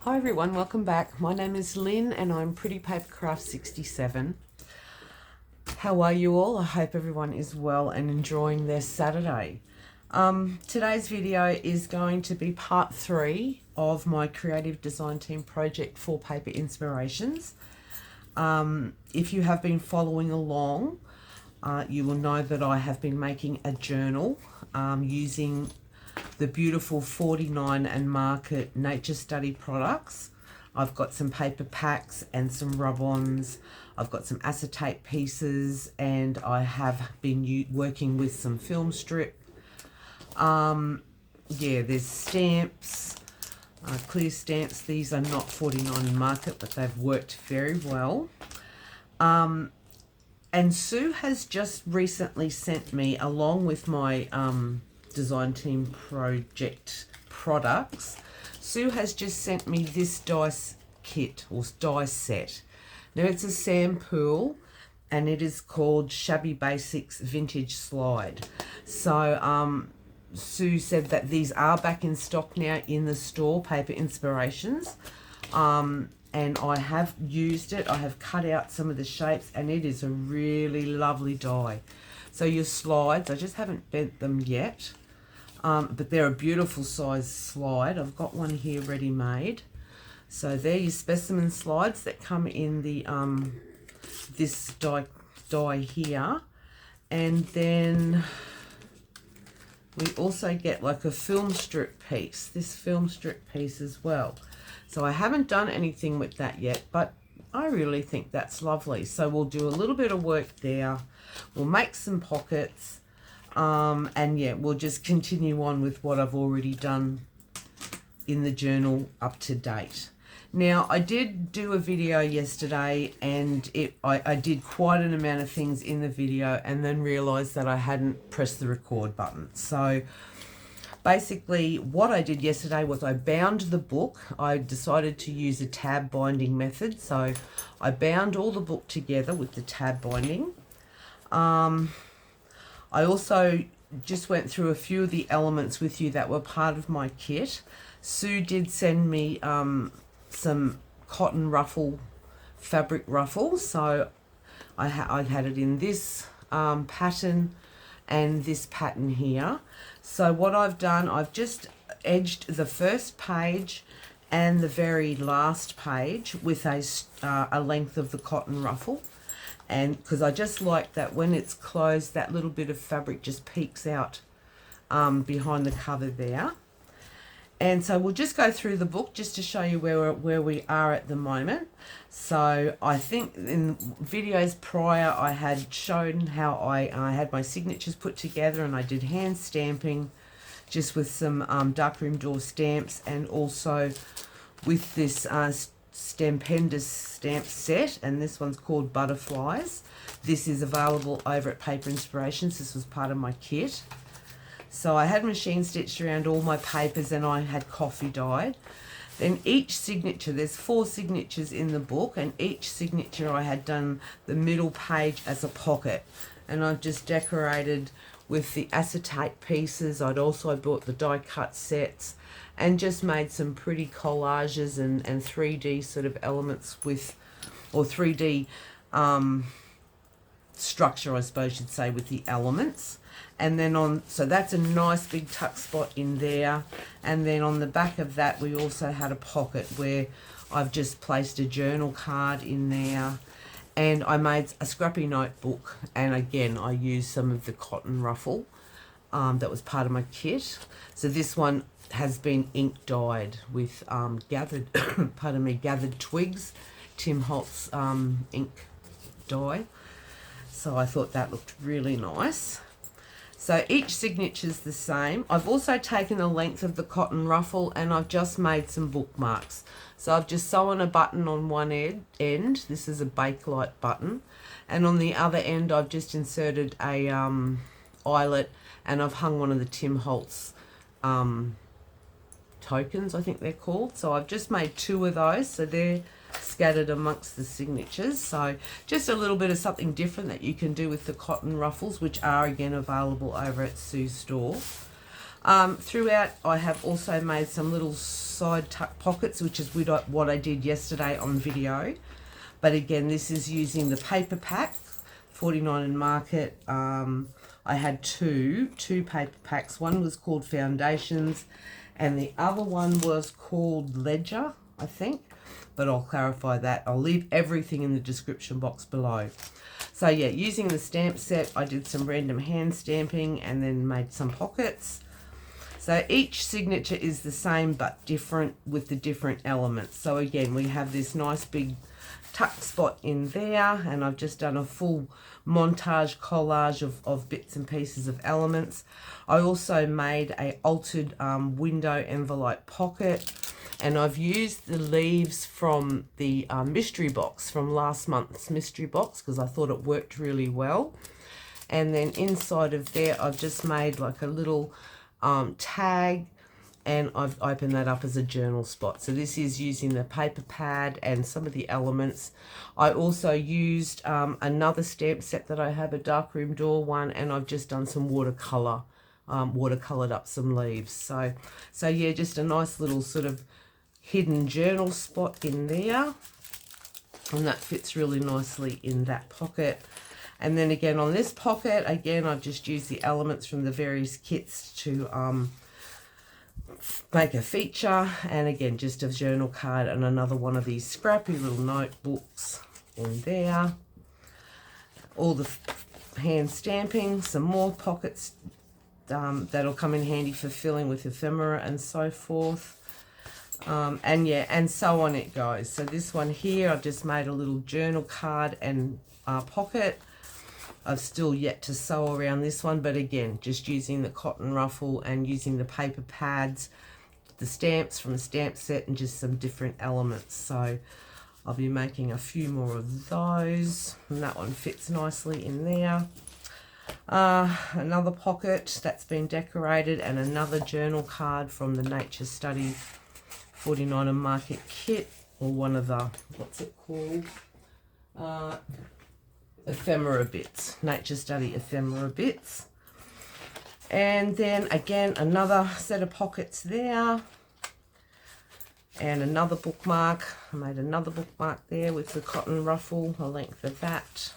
Hi everyone, welcome back. My name is Lynn and I'm Pretty Papercrafts 67. How are you all? I hope everyone is well and enjoying their Saturday. Today's video is going to be part 3 of my creative design team project for Paper Inspirations. If you have been following along, you will know that I have been making a journal using the beautiful 49 and Market Nature Study products. I've got some paper packs and some rub-ons. I've got some acetate pieces, and I have been working with some film strip. There's stamps, clear stamps. These are not 49 and Market, but they've worked very well. And Sue has just recently sent me, along with my design team project products, Sue has just sent me this dice kit or dice set. Now it's a Sam Poole and it is called Shabby Basics Vintage Slide. So Sue said that these are back in stock now in the store, Paper Inspirations, and I have used it. I have cut out some of the shapes and it is a really lovely die. So your slides, I just haven't bent them yet. But they're a beautiful size slide. I've got one here ready made. So they're your specimen slides that come in the this die here. And then we also get like a film strip piece, this film strip piece as well. So I haven't done anything with that yet, but I really think that's lovely. So we'll do a little bit of work there. We'll make some pockets. And yeah, we'll just continue on with what I've already done in the journal up to date. Now, I did do a video yesterday and I did quite an amount of things in the video and then realized that I hadn't pressed the record button. So basically what I did yesterday was I bound the book. I decided to use a tab binding method. So I bound all the book together with the tab binding. I also just went through a few of the elements with you that were part of my kit. Sue did send me some cotton ruffle, fabric ruffles. So I had it in this pattern and this pattern here. So what I've done, I've just edged the first page and the very last page with a length of the cotton ruffle. And because I just like that when it's closed, that little bit of fabric just peeks out behind the cover there. And so we'll just go through the book just to show you where we are at the moment. So I think in videos prior I had shown how I had my signatures put together, and I did hand stamping just with some darkroom door stamps, and also with this Stampendous stamp set, and this one's called Butterflies. This is available over at Paper Inspirations. This was part of my kit. So I had machine stitched around all my papers and I had coffee dyed. Then each signature, there's 4 signatures in the book, and each signature I had done the middle page as a pocket, and I've just decorated with the acetate pieces. I'd also bought the die cut sets and just made some pretty collages and 3D sort of elements with, or 3D structure, I suppose you'd say, with the elements. And then so that's a nice big tuck spot in there. And then on the back of that, we also had a pocket where I've just placed a journal card in there. And I made a scrappy notebook. And again, I used some of the cotton ruffle that was part of my kit. So this one has been ink dyed with gathered twigs, Tim Holtz ink dye. So I thought that looked really nice. So each signature's the same. I've also taken the length of the cotton ruffle and I've just made some bookmarks. So I've just sewn a button on one end. This is a Bakelite button. And on the other end I've just inserted a eyelet, and I've hung one of the Tim Holtz tokens, I think they're called. So I've just made 2 of those, so they're scattered amongst the signatures. So just a little bit of something different that you can do with the cotton ruffles, which are again available over at Sue's store. Throughout, I have also made some little side tuck pockets, which is what I did yesterday on video. But again, this is using the paper pack, 49 in Market. I had two paper packs. One was called Foundations, and the other one was called Ledger, I think. But I'll clarify that. I'll leave everything in the description box below. So yeah, using the stamp set, I did some random hand stamping and then made some pockets. So each signature is the same but different with the different elements. So again, we have this nice big tuck spot in there, and I've just done a full montage collage of bits and pieces of elements. I also made a altered window envelope pocket, and I've used the leaves from the mystery box from last month's mystery box because I thought it worked really well. And then inside of there, I've just made like a little tag, and I've opened that up as a journal spot. So this is using the paper pad and some of the elements. I also used another stamp set that I have, a darkroom door one, and I've just done some watercolor, watercolored up some leaves. So yeah, just a nice little sort of hidden journal spot in there, and that fits really nicely in that pocket. And then again on this pocket, again I've just used the elements from the various kits to make a feature, and again just a journal card and another one of these scrappy little notebooks in there. All the hand stamping, some more pockets that'll come in handy for filling with ephemera and so forth. And yeah, and so on it goes. So this one here, I've just made a little journal card and pocket. I've still yet to sew around this one, but again, just using the cotton ruffle and using the paper pads, the stamps from the stamp set, and just some different elements. So I'll be making a few more of those, and that one fits nicely in there. Another pocket that's been decorated, and another journal card from the Nature Study 49 and Market kit, or one of the, what's it called? Ephemera bits, Nature Study ephemera bits. And then again, another set of pockets there, and another bookmark. I made another bookmark there with the cotton ruffle, the length of that.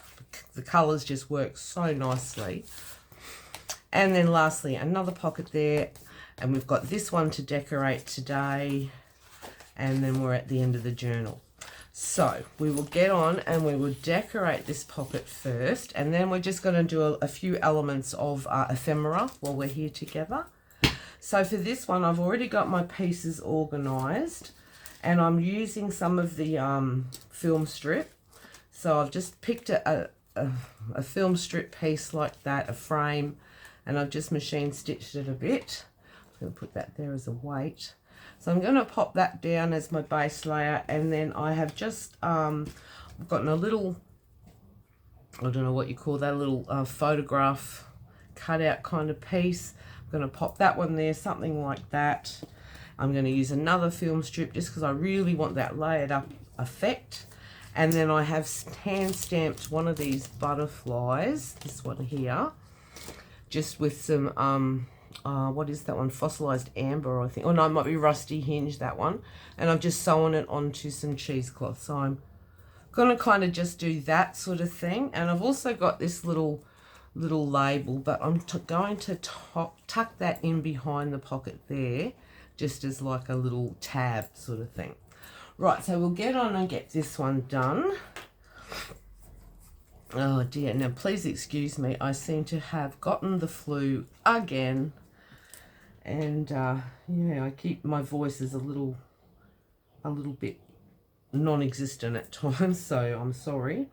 The colours just work so nicely. And then lastly, another pocket there, and we've got this one to decorate today, and then we're at the end of the journal. So we will get on and we will decorate this pocket first, and then we're just going to do a few elements of ephemera while we're here together. So for this one, I've already got my pieces organised, and I'm using some of the film strip. So I've just picked a film strip piece like that, a frame, and I've just machine stitched it a bit. I'm going to put that there as a weight. So I'm going to pop that down as my base layer, and then I have just gotten a little, I don't know what you call that, a little photograph cutout kind of piece. I'm going to pop that one there, something like that. I'm going to use another film strip just because I really want that layered up effect. And then I have hand stamped one of these butterflies, this one here, just with some what is that one, fossilized amber, I think. Oh no, it might be rusty hinge, that one. And I'm just sewing it onto some cheesecloth. So I'm going to kind of just do that sort of thing. And I've also got this little label, but I'm going to tuck that in behind the pocket there, just as like a little tab sort of thing. Right, so we'll get on and get this one done. Oh dear, now please excuse me, I seem to have gotten the flu again. And yeah, my voice is a little bit non-existent at times, so I'm sorry.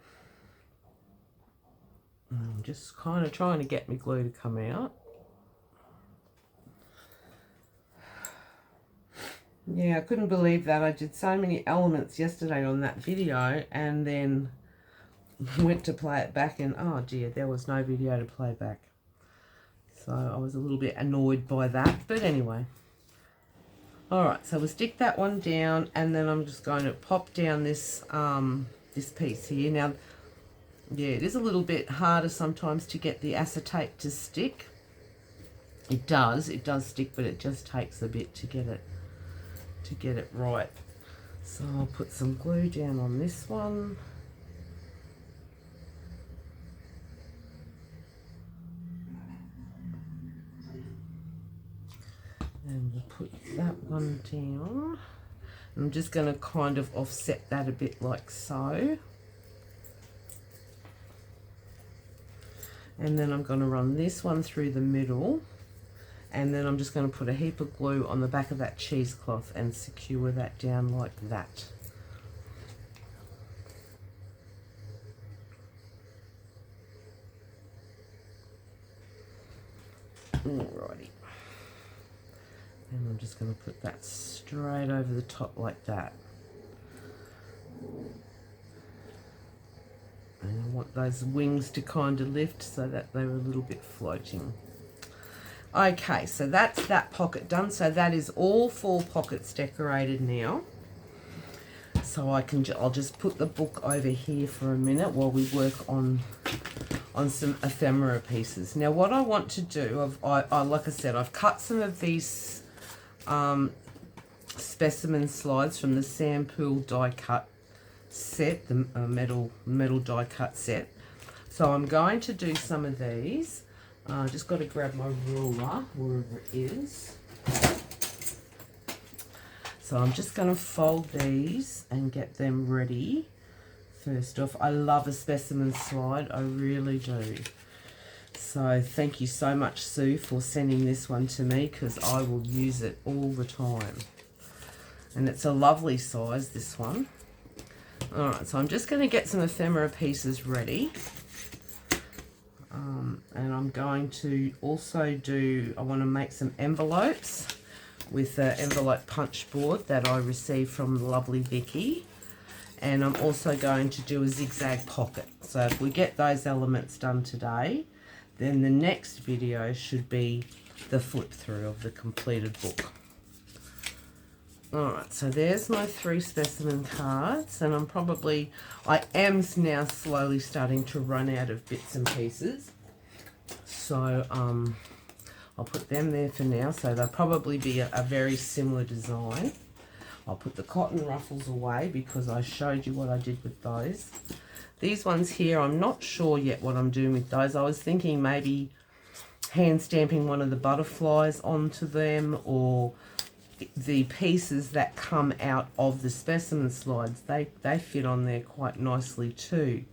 I'm just kind of trying to get my glue to come out. Yeah, I couldn't believe that. I did so many elements yesterday on that video, and then went to play it back, and oh dear, there was no video to play back. So I was a little bit annoyed by that, but anyway. Alright, so we'll stick that one down, and then I'm just going to pop down this this piece here. Now, yeah, it is a little bit harder sometimes to get the acetate to stick. It does stick, but it just takes a bit to get it right. So I'll put some glue down on this one. And we'll put that one down. I'm just going to kind of offset that a bit like so. And then I'm going to run this one through the middle. And then I'm just going to put a heap of glue on the back of that cheesecloth and secure that down like that. Alrighty. And I'm just going to put that straight over the top like that. And I want those wings to kind of lift so that they're a little bit floating. Okay, so that's that pocket done. So that is all 4 pockets decorated now. So I'll just put the book over here for a minute while we work on some ephemera pieces. Now what I want to do, like I said, I've cut some of these specimen slides from the Poole die cut set, the metal die cut set. So I'm going to do some of these. Just got to grab my ruler wherever it is. So I'm just going to fold these and get them ready. First off, I love a specimen slide, I really do. So thank you so much, Sue, for sending this one to me, because I will use it all the time. And it's a lovely size, this one. Alright, so I'm just going to get some ephemera pieces ready. And I'm going to also I want to make some envelopes with the envelope punch board that I received from the lovely Vicky. And I'm also going to do a zigzag pocket. So if we get those elements done today, then the next video should be the flip through of the completed book. Alright, so there's my 3 specimen cards, and I am now slowly starting to run out of bits and pieces. So I'll put them there for now, so they'll probably be a very similar design. I'll put the cotton ruffles away because I showed you what I did with those. These ones here, I'm not sure yet what I'm doing with those. I was thinking maybe hand stamping one of the butterflies onto them, or the pieces that come out of the specimen slides, they fit on there quite nicely too.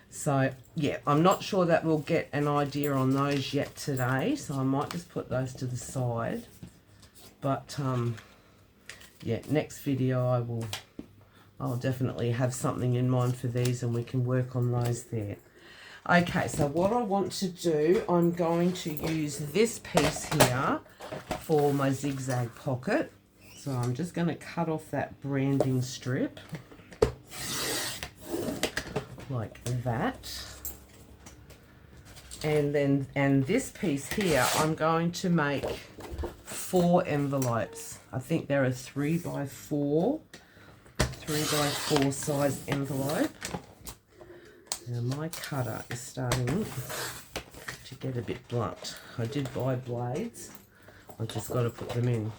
So yeah, I'm not sure that we'll get an idea on those yet today, so I might just put those to the side. But yeah, next video I'll definitely have something in mind for these, and we can work on those there. Okay, so what I want to do, I'm going to use this piece here for my zigzag pocket. So I'm just going to cut off that branding strip like that. And this piece here, I'm going to make 4 envelopes. I think they're a 3x4 size envelope. Now my cutter is starting to get a bit blunt. I did buy blades. I've just got to put them in.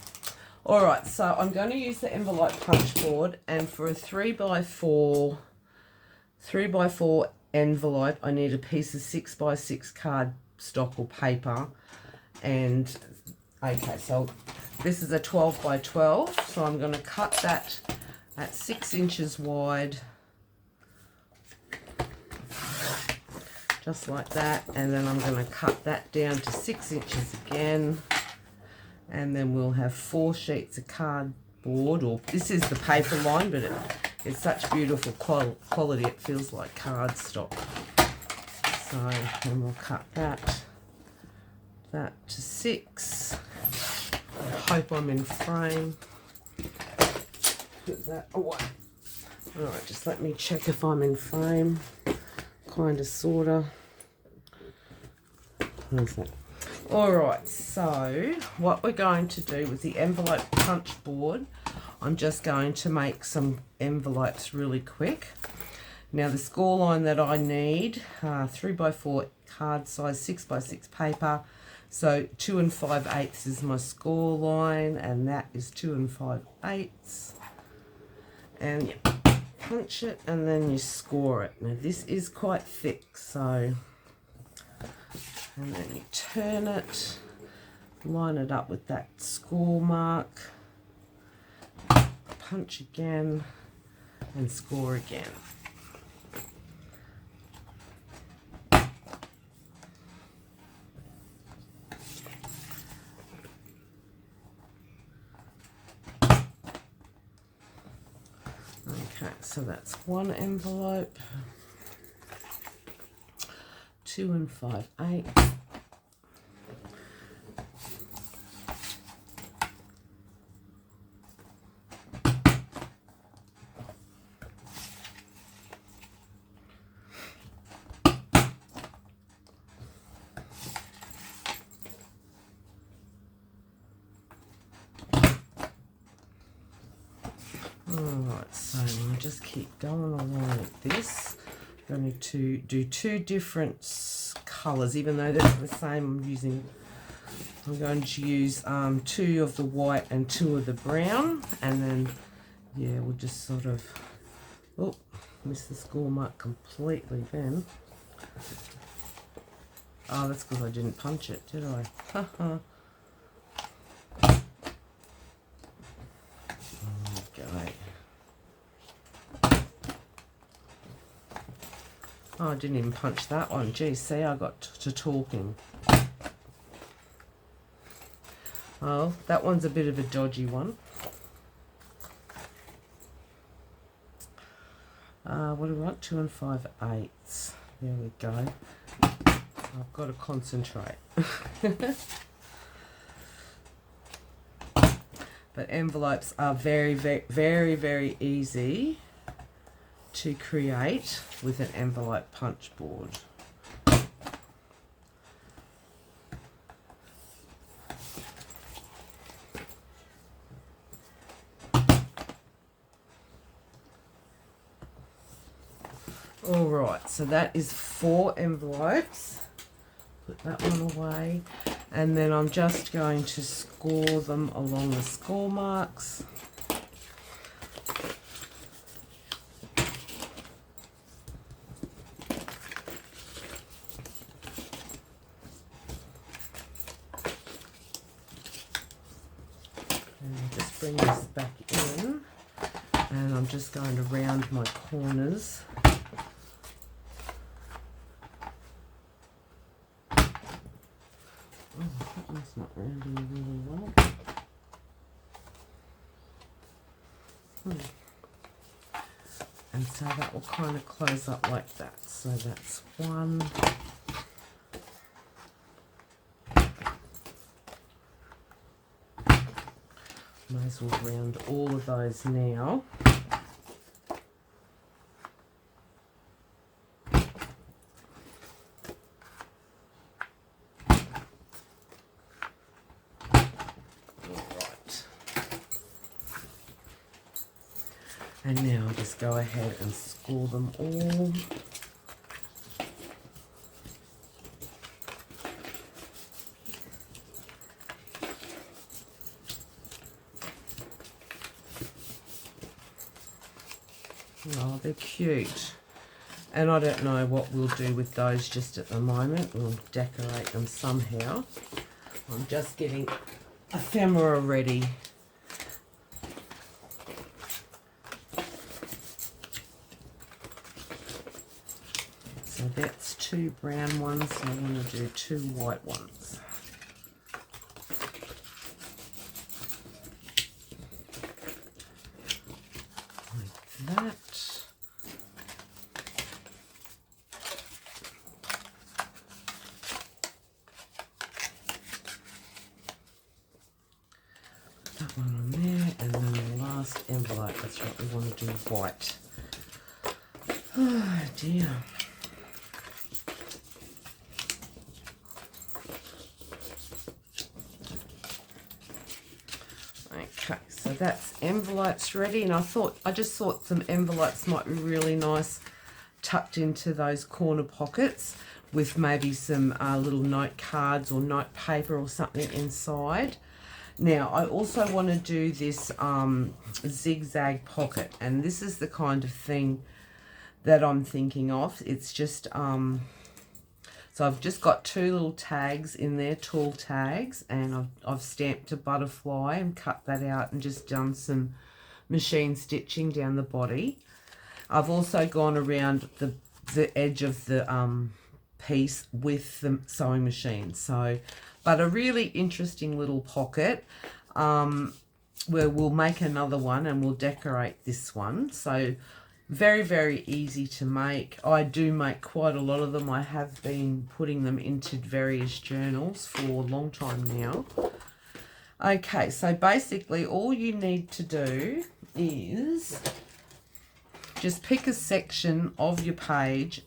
Alright, so I'm going to use the envelope punch board, and for a 3x4 envelope I need a piece of 6x6 cardstock or paper. And okay, so this is a 12x12, so I'm going to cut that at 6 inches wide, just like that, and then I'm going to cut that down to 6 inches again, and then we'll have 4 sheets of cardboard, or this is the paper line, but it's such beautiful quality it feels like cardstock. So then we'll cut that to 6. I hope I'm in frame. Put that away. Alright, just let me check if I'm in frame. Kind of, sorta. How's that? Alright, so what we're going to do with the envelope punch board, I'm just going to make some envelopes really quick. Now the score line that I need, 3x4 card size, 6x6 paper, So 2 5/8 is my score line, and that is 2 5/8. And you punch it and then you score it. Now this is quite thick, so, and then you turn it, line it up with that score mark, punch again and score again. Okay, so that's one envelope, 2 5/8. Alright, so we'll just keep going along like this. I'm going to do 2 different colours, even though they're the same. I'm going to use 2 of the white and 2 of the brown, and then, yeah, we'll just sort of, oh, missed the score mark completely then. Oh, that's because I didn't punch it, did I? Haha. Okay. Oh, I didn't even punch that one. Gee, see, I got to talking. Oh, that one's a bit of a dodgy one. What do we want? 2 5/8. There we go. I've got to concentrate. But envelopes are very, very, very, very easy to create with an envelope punch board. Alright, so that is 4 envelopes. Put that one away. And then I'm just going to score them along the score marks. And just bring this back in. And I'm just going to round my corners. That's not rounding really well. And so that will kind of close up like that. So that's one. Might as well round all of those now. And now I'll just go ahead and score them all. Oh, they're cute. And I don't know what we'll do with those just at the moment. We'll decorate them somehow. I'm just getting ephemera ready. So that's 2 brown ones, so I'm going to do 2 white ones. Like that. That one on there, and then the last envelope, that's what we want to do, white. Oh dear. Okay, so that's envelopes ready, and I just thought some envelopes might be really nice tucked into those corner pockets. with maybe some little note cards or note paper or something inside. Now, I also want to do this zigzag pocket, and this is the kind of thing that I'm thinking of. It's just, so I've just got 2 little tags in there, tall tags, and I've stamped a butterfly and cut that out and just done some machine stitching down the body. I've also gone around the edge of the piece with the sewing machine. So, but a really interesting little pocket where we'll make another one and we'll decorate this one. So very, very easy to make. I do make quite a lot of them. I have been putting them into various journals for a long time now. Okay, so basically all you need to do is just pick a section of your page,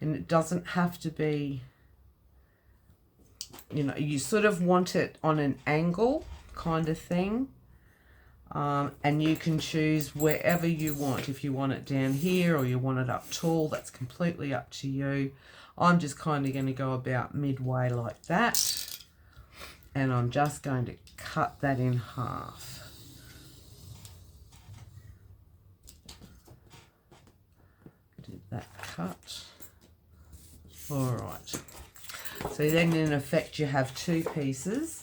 and it doesn't have to be, you know, you sort of want it on an angle kind of thing. And you can choose wherever you want. If you want it down here or you want it up tall, that's completely up to you. I'm just kind of going to go about midway like that. And I'm just going to cut that in half. Did that cut. All right. So then in effect you have 2 pieces.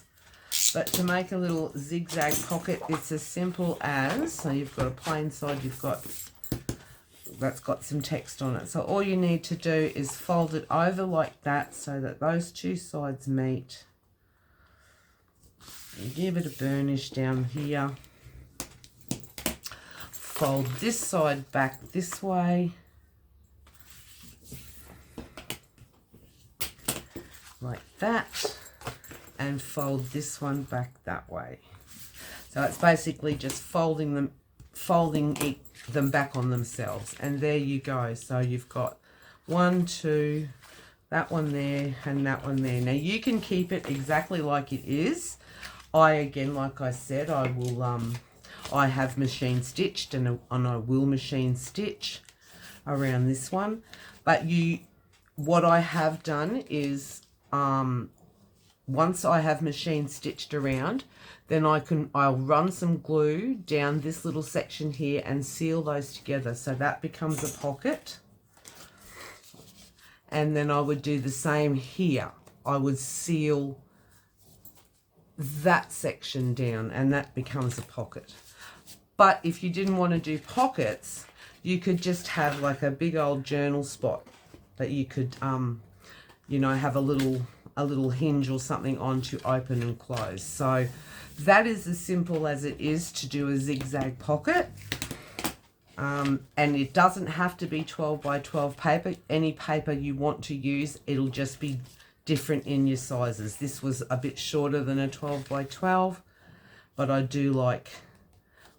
But to make a little zigzag pocket, it's as simple as, so you've got a plain side, that's got some text on it. So all you need to do is fold it over like that so that those 2 sides meet. And give it a burnish down here. Fold this side back this way. Like that. And fold this one back that way. So it's basically just folding them back on themselves, and there you go. So you've got 1, 2, that one there, and that one there. Now you can keep it exactly like it is. Again, like I said, I will I have machine stitched and I will machine stitch around this one. But what I have done is once I have machine stitched around, then I'll run some glue down this little section here and seal those together, so that becomes a pocket. And then I would do the same here. I would seal that section down and that becomes a pocket. But if you didn't want to do pockets, you could just have like a big old journal spot that you could you know, have a little hinge or something on to open and close. So that is as simple as it is to do a zigzag pocket. And it doesn't have to be 12 by 12 paper. Any paper you want to use, it'll just be different in your sizes. This was a bit shorter than a 12 by 12, but I do like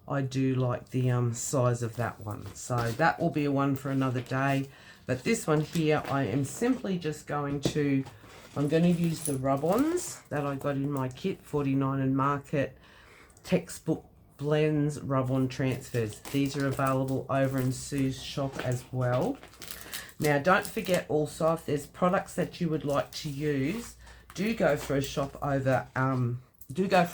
the size of that one. So that will be a one for another day. But this one here, I am simply just I'm going to use the rub-ons that I got in my kit, 49 and Market Textbook Blends Rub-On Transfers. These are available over in Sue's shop as well. Now, don't forget also, if there's products that you would like to use, do go for a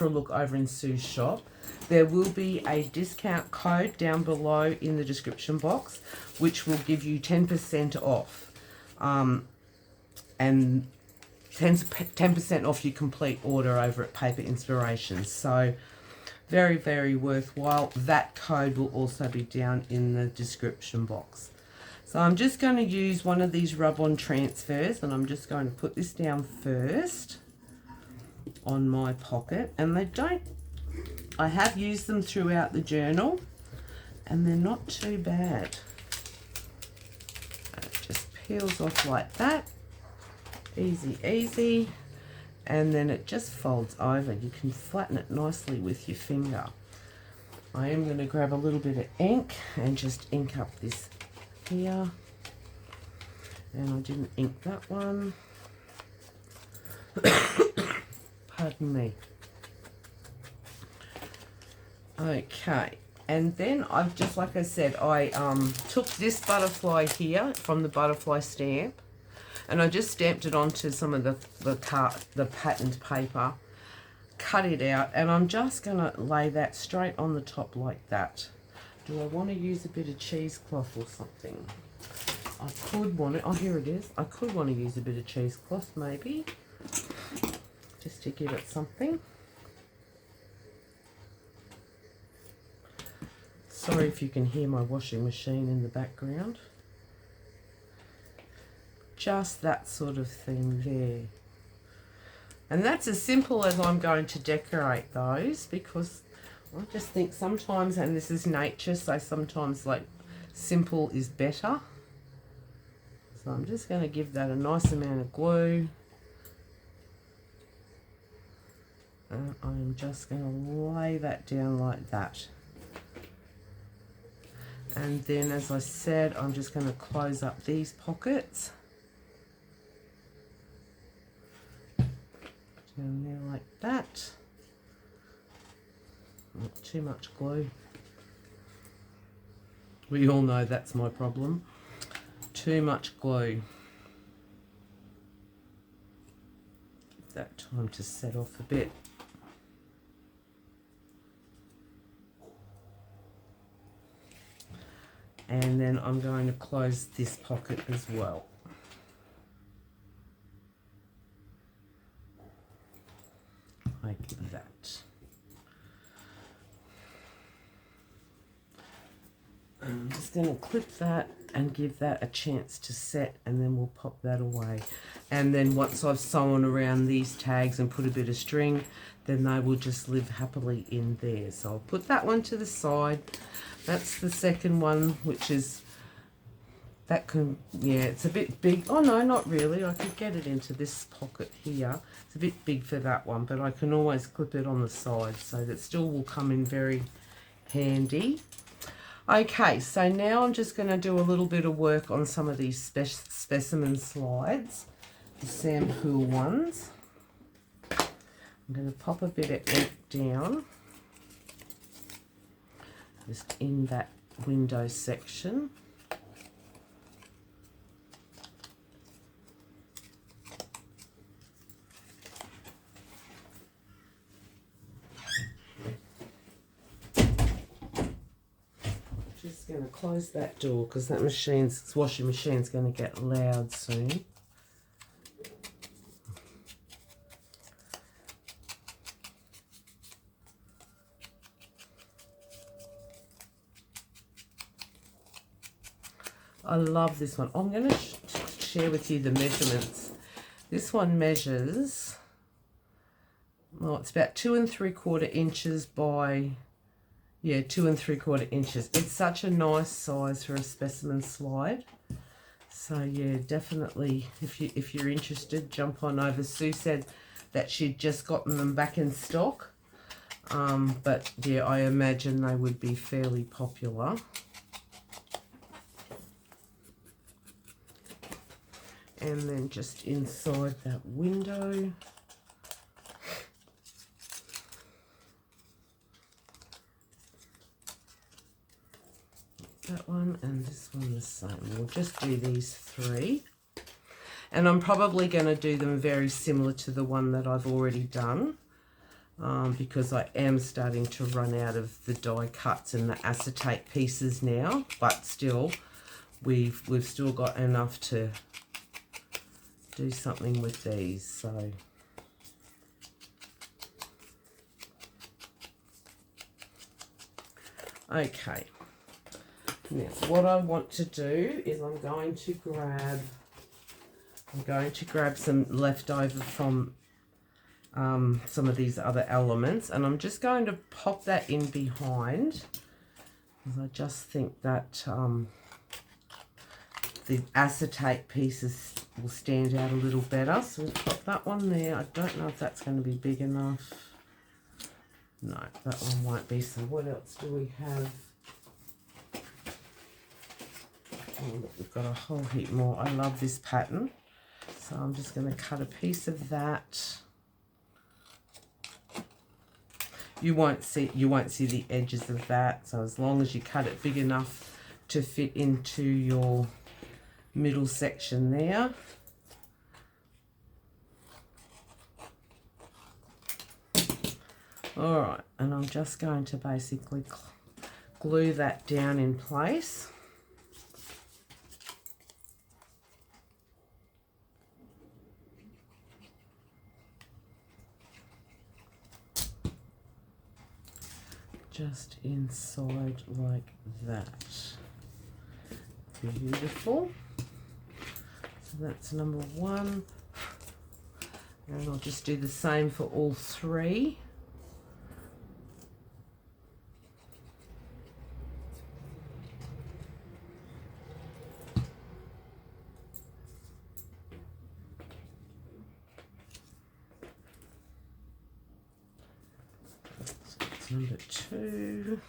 look over in Sue's shop. There will be a discount code down below in the description box, which will give you 10% off. And 10% off your complete order over at Paper Inspirations. So very, very worthwhile. That code will also be down in the description box. So I'm just going to use one of these rub-on transfers, and I'm just going to put this down first on my pocket. And I have used them throughout the journal, and they're not too bad. And it just peels off like that. Easy, easy. And then it just folds over. You can flatten it nicely with your finger. I am going to grab a little bit of ink and just ink up this here. And I didn't ink that one. Pardon me. Okay, and then I've just, like I said, I took this butterfly here from the butterfly stamp, and I just stamped it onto some of the patterned paper, cut it out, and I'm just going to lay that straight on the top like that. Do I want to use a bit of cheesecloth or something? I could want it. Oh, here it is. I could want to use a bit of cheesecloth maybe, just to give it something. Sorry if you can hear my washing machine in the background. Just that sort of thing there. And that's as simple as I'm going to decorate those, because I just think sometimes, and this is nature, so sometimes like simple is better. So I'm just going to give that a nice amount of glue. And I'm just going to lay that down like that. And then, as I said, I'm just going to close up these pockets. Down there like that. Not too much glue. We all know that's my problem. Too much glue. Give that time to set off a bit. And then I'm going to close this pocket as well. Like that. I'm just going to clip that and give that a chance to set, and then we'll pop that away. And then once I've sewn around these tags and put a bit of string, then they will just live happily in there. So I'll put that one to the side. That's the second one, which is, that can, yeah, it's a bit big. Oh no, not really. I could get it into this pocket here. It's a bit big for that one, but I can always clip it on the side, so that still will come in very handy. Okay, so now I'm just going to do a little bit of work on some of these specimen slides, the Sam Poole ones. I'm going to pop a bit of ink down, just in that window section. Just going to close that door because that washing machine's going to get loud soon. I love this one. I'm going to share with you the measurements. This one measures, well, it's about 2 3/4 inches by, yeah, 2 3/4 inches. It's such a nice size for a specimen slide. So yeah, definitely, if you're interested, jump on over. Sue said that she'd just gotten them back in stock, but yeah, I imagine they would be fairly popular. And then just inside that window, that one and this one the same. We'll just do these 3, and I'm probably going to do them very similar to the one that I've already done, because I am starting to run out of the die cuts and the acetate pieces now, but still we've still got enough to do something with these. So okay, now what I want to do is I'm going to grab some leftover from some of these other elements, and I'm just going to pop that in behind, because I just think that the acetate pieces will stand out a little better. So we'll pop that one there. I don't know if that's going to be big enough. No, that one won't be. So what else do we have? Oh, look, we've got a whole heap more. I love this pattern. So I'm just going to cut a piece of that. You won't see the edges of that. So as long as you cut it big enough to fit into your middle section there. All right, and I'm just going to basically glue that down in place. Just inside like that. Beautiful. So that's number 1. And I'll just do the same for all 3. So that's number 2.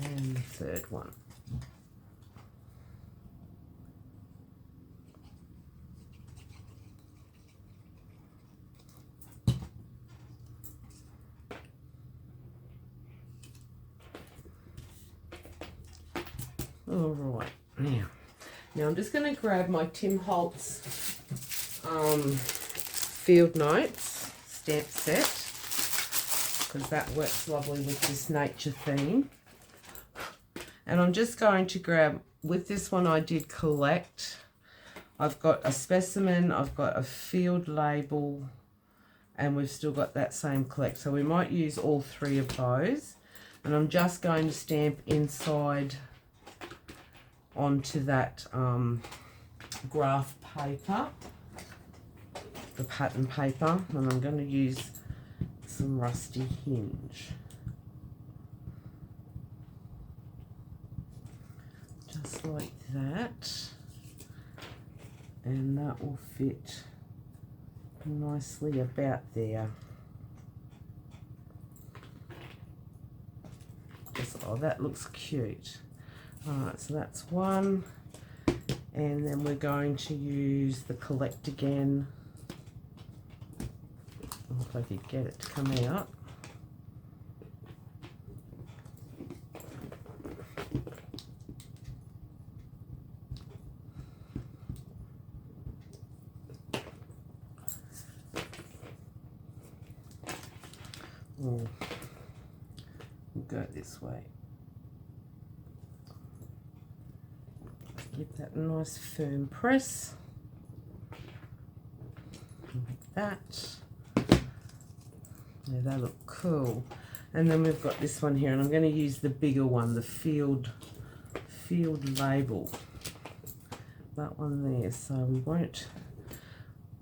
And the 3rd one. All right, now I'm just going to grab my Tim Holtz Field Notes stamp set, because that works lovely with this nature theme. And I'm just going to grab, with this one I did collect. I've got a specimen, I've got a field label, and we've still got that same collect. So we might use all 3 of those. And I'm just going to stamp inside onto that graph paper, the pattern paper, and I'm going to use some rusty hinge. Just like that. And that will fit nicely about there. Just, oh, that looks cute. Alright, so that's 1, and then we're going to use the collect again. Oh, if I could get it to come out. Oh, we'll go this way. Give that a nice firm press, like that. Yeah, they look cool. And then we've got this one here, and I'm going to use the bigger one, the field label. That one there. So we won't.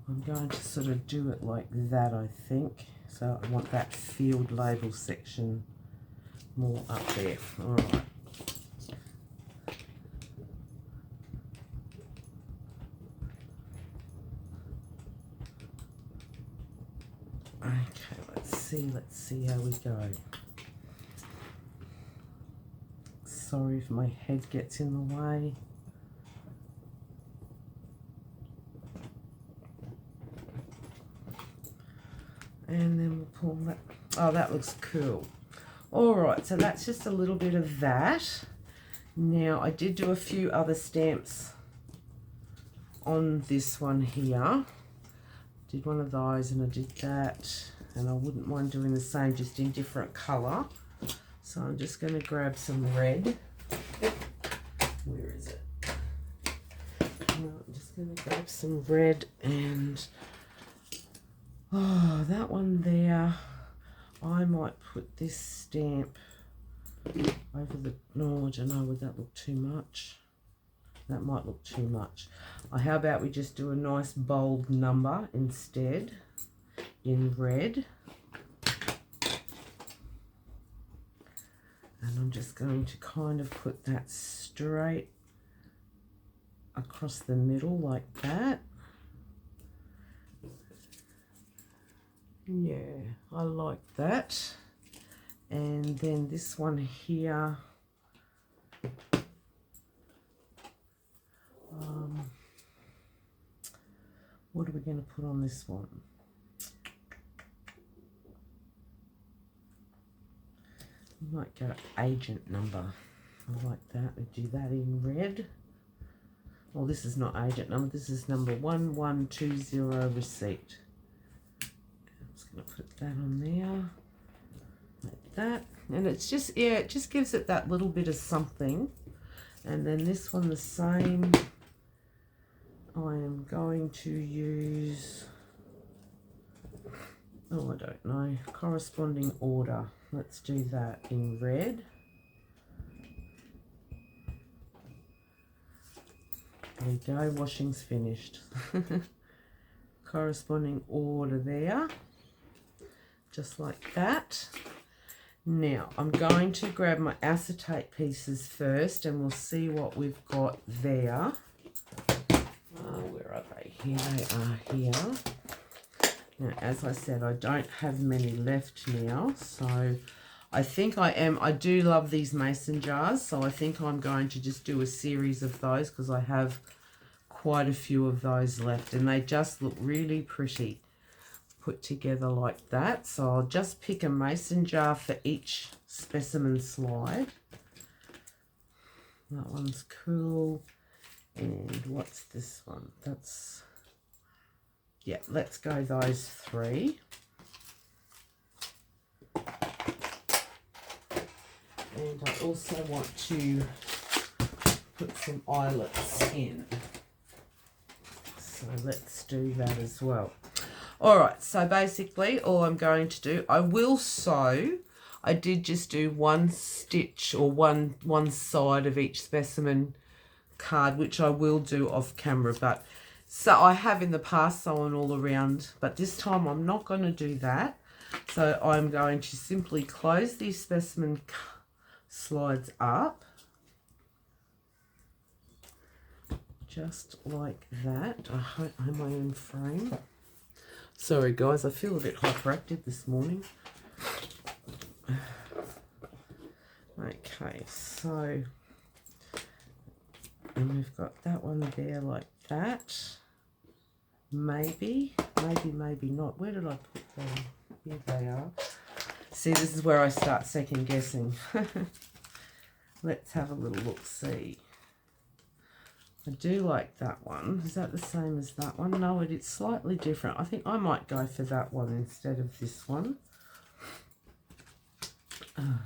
I'm going to sort of do it like that, I think. So I want that field label section more up there. All right. Okay, let's see how we go. Sorry if my head gets in the way. And then we'll pull that. Oh, that looks cool. All right, so that's just a little bit of that. Now, I did do a few other stamps on this one here. Did one of those and I did that, and I wouldn't mind doing the same, just in different colour. So I'm just going to grab some red. Where is it? I'm just going to grab some red, and oh, that one there, I might put this stamp over the, no, I don't know, would that look too much? That might look too much. How about we just do a nice bold number instead in red. And I'm just going to kind of put that straight across the middle like that. Yeah, I like that. And then this one here, what are we going to put on this one? We might go agent number. I like that. We do that in red. Well, this is not agent number. This is number 1120 receipt. I'm just I'll put that on there, like that. And it's just, yeah, it just gives it that little bit of something. And then this one the same. I am going to use, oh, I don't know, corresponding order. Let's do that in red. There we go, washing's finished. Corresponding order there, just like that. Now I'm going to grab my acetate pieces first and we'll see what we've got there. Where are they? Here they are here. Now, as I said, I don't have many left now, so I think I do love these mason jars, so I think I'm going to just do a series of those because I have quite a few of those left and they just look really pretty put together like that. So I'll just pick a mason jar for each specimen slide. That one's cool. And what's this one? That's, yeah, let's go those three. And I also want to put some eyelets in. So let's do that as well. All right, so basically all I'm going to do, I will sew. I did just do one stitch or one side of each specimen card, which I will do off camera, but so I have in the past sewn all around, but this time I'm not going to do that. So I'm going to simply close these specimen slides up just like that. I hope I have my own frame. Sorry guys, I feel a bit hyperactive this morning. Okay, so, and we've got that one there like that. Maybe not. Where did I put them? Here they are. See, this is where I start second guessing. Let's have a little look, see. I do like that one. Is that the same as that one? No, it's slightly different. I think I might go for that one instead of this one. And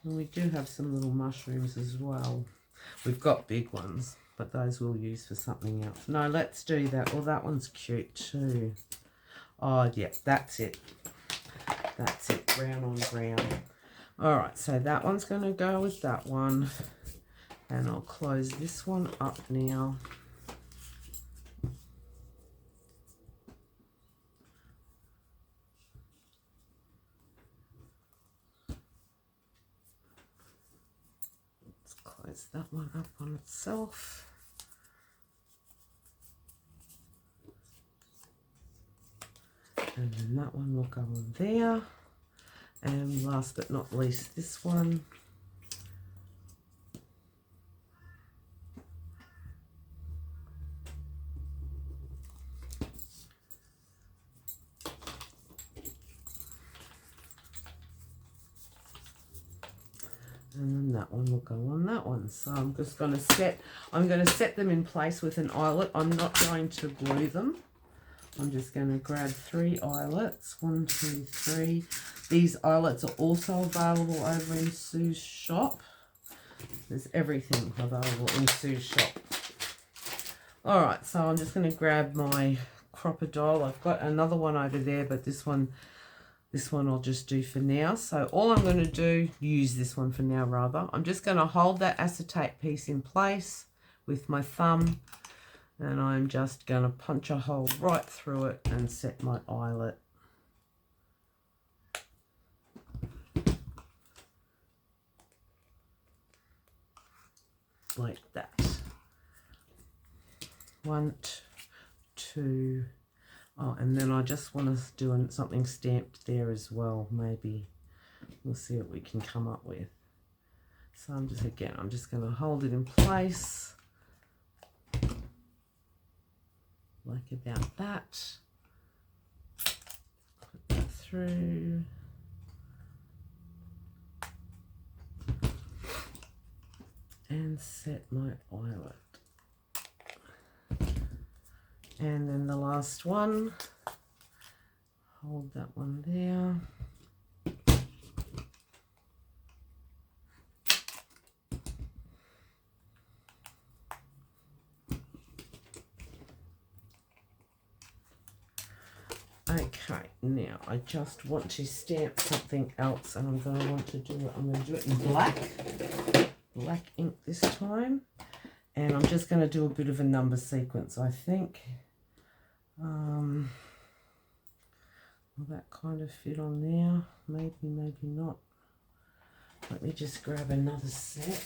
we do have some little mushrooms as well. We've got big ones, but those we'll use for something else. No, let's do that. Well, that one's cute too. Oh, yeah, that's it. That's it, brown on brown. All right, so that one's going to go with that one. And I'll close this one up now. Let's close that one up on itself. And then that one will go on there. And last but not least, this one. And then that one will go on that one. So I'm just going to set them in place with an eyelet. I'm not going to glue them. I'm just going to grab 3 eyelets. 1, 2, 3. These eyelets are also available over in Sue's shop. There's everything available in Sue's shop. All right, so I'm just going to grab my crocodile. I've got another one over there, but this one I'll just do for now. So all I'm going to do, use this one for now rather, I'm just going to hold that acetate piece in place with my thumb. And I'm just going to punch a hole right through it and set my eyelet. Like that. 1, 2. Oh, and then I just want to do something stamped there as well, maybe. We'll see what we can come up with. So I'm just going to hold it in place. Like about that. Put that through. And set my eyelet. And then the last one, hold that one there. Okay, now I just want to stamp something else, and I'm going to do it in black ink this time, and I'm just going to do a bit of a number sequence, I think. Will that kind of fit on there? Maybe, maybe not. Let me just grab another set.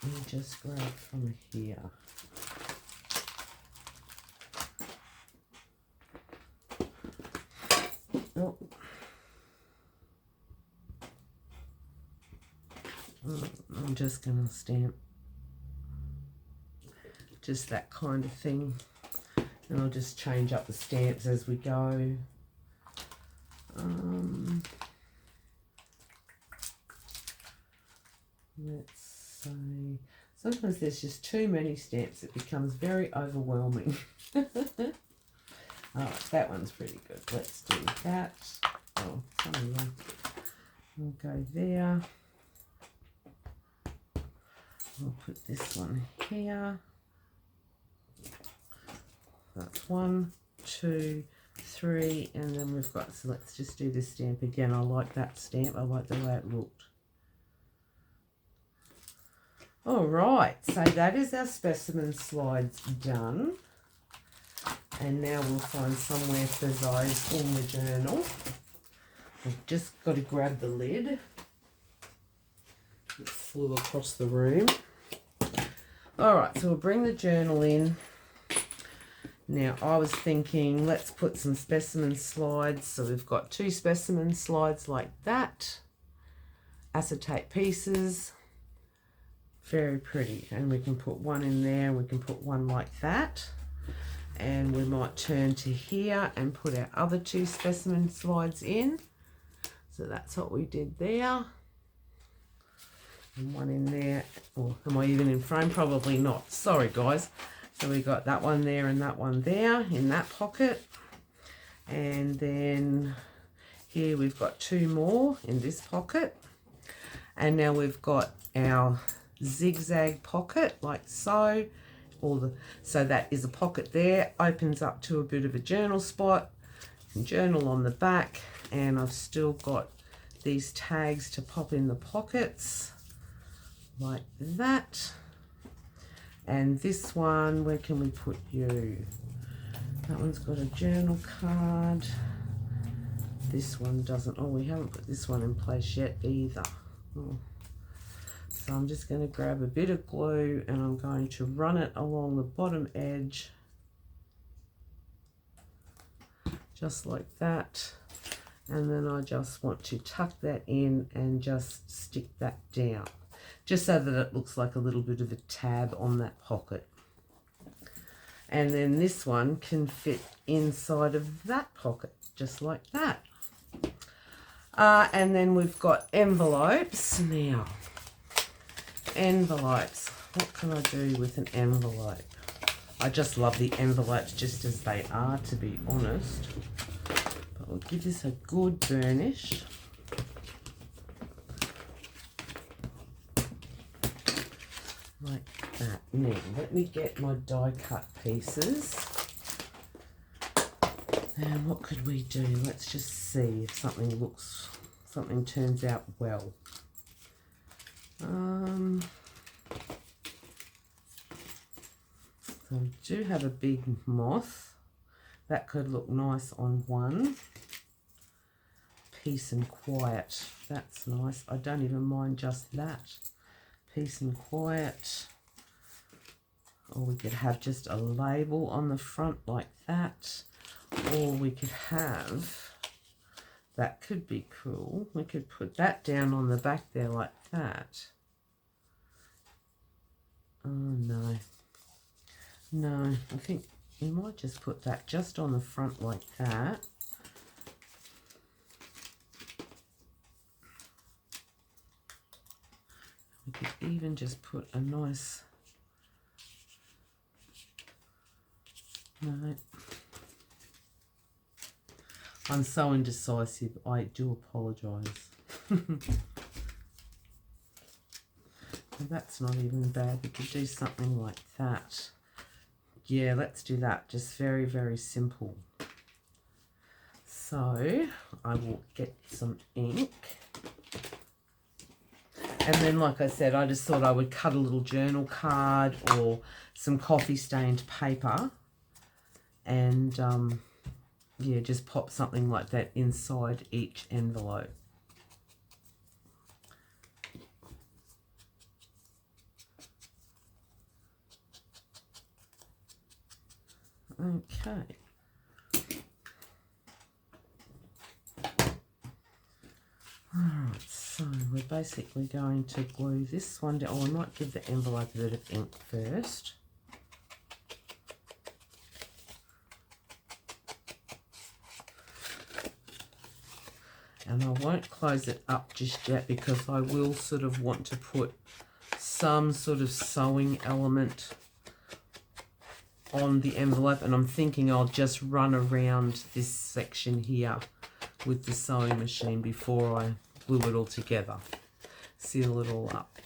Let me just grab from here. Oh. I'm just going to stamp just that kind of thing, and I'll just change up the stamps as we go. Let's say sometimes there's just too many stamps, it becomes very overwhelming. Oh, that one's pretty good. Let's do that. Oh, sorry. We'll go there. We'll put this one here. That's 1, 2, 3, and then we've got, so let's just do this stamp again. I like that stamp. I like the way it looked. All right, so that is our specimen slides done. And now we'll find somewhere for those in the journal. I've just got to grab the lid. It flew across the room. All right, so we'll bring the journal in. Now, I was thinking, let's put some specimen slides. So we've got 2 specimen slides like that. Acetate pieces. Very pretty. And we can put one in there, and we can put one like that. And we might turn to here and put our other 2 specimen slides in. So that's what we did there. And one in there. Or am I even in frame? Probably not. Sorry, guys. So we got that one there and that one there in that pocket. And then here we've got 2 more in this pocket. And now we've got our zigzag pocket like so. So that is a pocket there, opens up to a bit of a journal spot, journal on the back, and I've still got these tags to pop in the pockets like that. And this one, where can we put you? That one's got a journal card. This one doesn't. Oh, we haven't put this one in place yet either. Oh. So I'm just going to grab a bit of glue, and I'm going to run it along the bottom edge, just like that. And then I just want to tuck that in and just stick that down, just so that it looks like a little bit of a tab on that pocket. And then this one can fit inside of that pocket, just like that. And then we've got envelopes now. Envelopes. What can I do with an envelope? I just love the envelopes just as they are, to be honest. But we'll give this a good burnish. Like that. Now, let me get my die cut pieces. And what could we do? Let's just see if something turns out well. So we do have a big moth. That could look nice on one. Peace and quiet. That's nice. I don't even mind just that. Peace and quiet. Or we could have just a label on the front like that. Or we could have, that could be cool. We could put that down on the back there like that. Oh no. No, I think we might just put that just on the front like that. We could even just put a nice, no, I'm so indecisive, I do apologise. That's not even bad. We could do something like that. Yeah, let's do that. Just very, very simple. So I will get some ink. And then, like I said, I just thought I would cut a little journal card or some coffee stained paper. And yeah, just pop something like that inside each envelope. Okay. Alright, so we're basically going to glue this one down. Oh, I might give the envelope a bit of ink first. And I won't close it up just yet because I will sort of want to put some sort of sewing element on the envelope, and I'm thinking I'll just run around this section here with the sewing machine before I glue it all together. Seal it all up.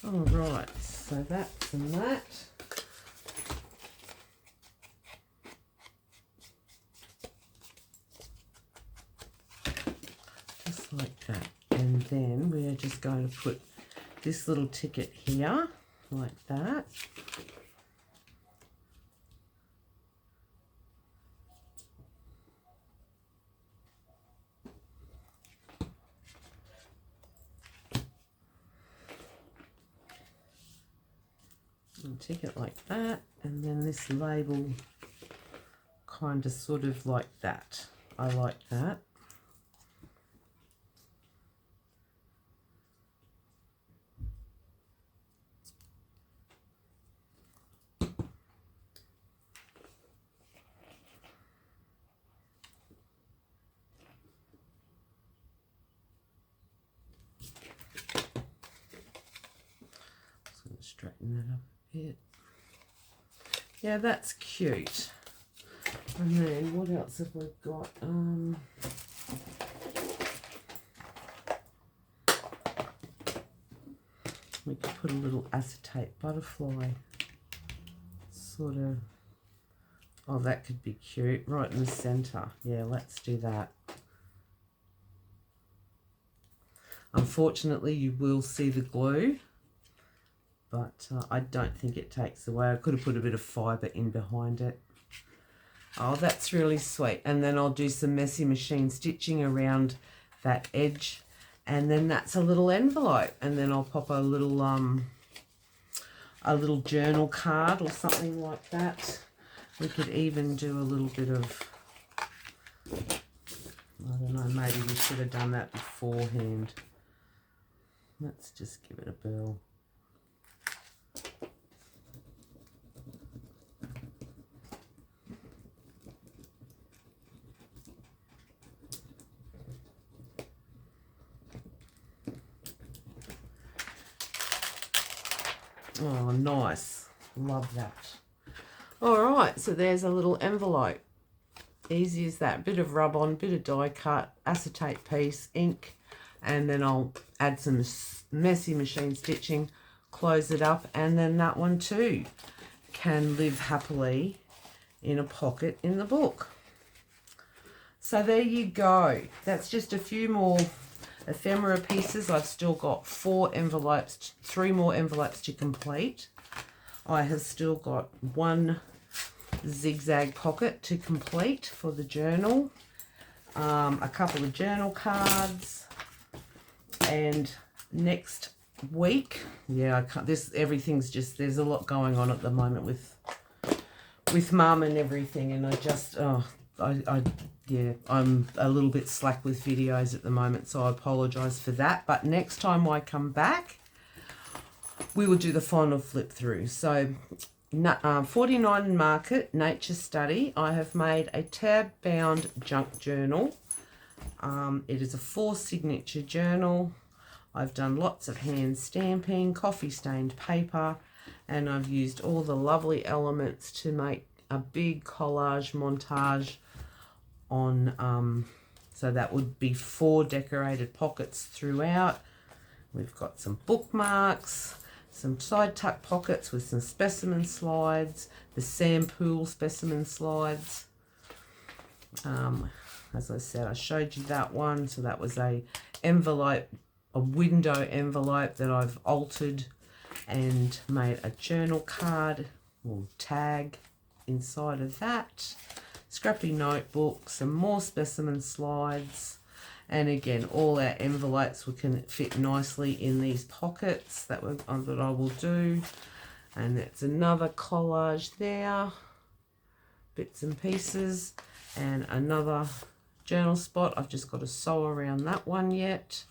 All right, so that's and that. Just like that. And then we are just going to put this little ticket here, like that. And tick it like that, and then this label kind of sort of like that. I like that. Just going to straighten that up a bit. Yeah, that's cute. And then what else have we got? We could put a little acetate butterfly sort of. Oh, that could be cute right in the center. Yeah, let's do that. Unfortunately, you will see the glue, but I don't think it takes away. I could have put a bit of fibre in behind it. Oh, that's really sweet. And then I'll do some messy machine stitching around that edge, and then that's a little envelope. And then I'll pop a little journal card or something like that. We could even do a little bit of, I don't know, maybe we should have done that beforehand. Let's just give it a burl. Oh, nice. Love that. All right, so there's a little envelope. Easy as that. Bit of rub on, bit of die cut, acetate piece, ink, and then I'll add some messy machine stitching, close it up, and then that one too can live happily in a pocket in the book. So there you go. That's just a few more ephemera pieces. I've still got 3 more envelopes to complete. I have still got 1 zigzag pocket to complete for the journal, a couple of journal cards, and next week, yeah, I can't, everything's just, there's a lot going on at the moment with Mum and everything, and I just, yeah, I'm a little bit slack with videos at the moment, so I apologise for that. But next time I come back, we will do the final flip through. So 49 Market Nature Study. I have made a tab bound junk journal. It is a 4 signature journal. I've done lots of hand stamping, coffee stained paper, and I've used all the lovely elements to make a big collage montage on, so that would be 4 decorated pockets throughout. We've got some bookmarks, some side tuck pockets with some specimen slides, the Sam Poole specimen slides. As I said, I showed you that one. So that was a envelope, a window envelope that I've altered and made a journal card or tag inside of that. Scrappy notebook, some more specimen slides. And again, all our envelopes can fit nicely in these pockets that I will do. And that's another collage there, bits and pieces, and another journal spot. I've just got to sew around that one yet.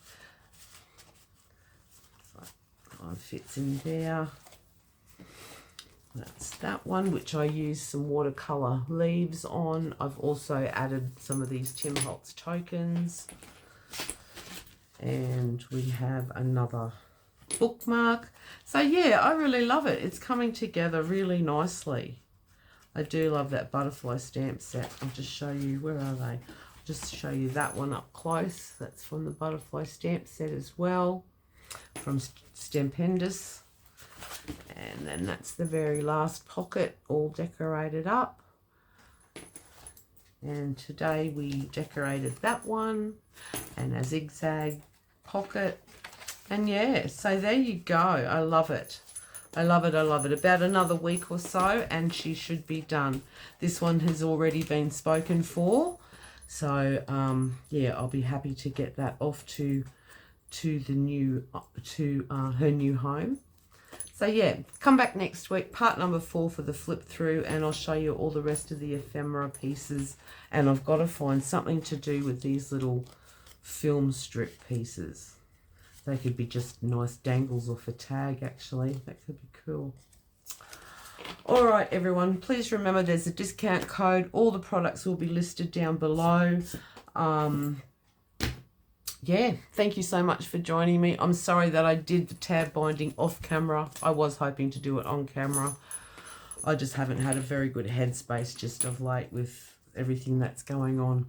So it fits in there. That's that one, which I used some watercolour leaves on. I've also added some of these Tim Holtz tokens. And we have another bookmark. So yeah, I really love it. It's coming together really nicely. I do love that butterfly stamp set. I'll just show you, where are they? I'll just show you that one up close. That's from the butterfly stamp set as well, from Stampendous. And then that's the very last pocket, all decorated up. And today we decorated that one and a zigzag pocket. And yeah, so there you go. I love it. I love it. I love it. About another week or so and she should be done. This one has already been spoken for. So yeah, I'll be happy to get that off to the new her new home. So yeah, come back next week, part number 4 for the flip through, and I'll show you all the rest of the ephemera pieces. And I've got to find something to do with these little film strip pieces. They could be just nice dangles off a tag, actually. That could be cool. All right, everyone, please remember there's a discount code. All the products will be listed down below. Yeah, thank you so much for joining me. I'm sorry that I did the tab binding off camera. I was hoping to do it on camera. I just haven't had a very good headspace just of late with everything that's going on.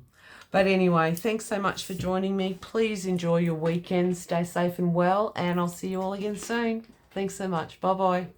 But anyway, thanks so much for joining me. Please enjoy your weekend. Stay safe and well, and I'll see you all again soon. Thanks so much. Bye-bye.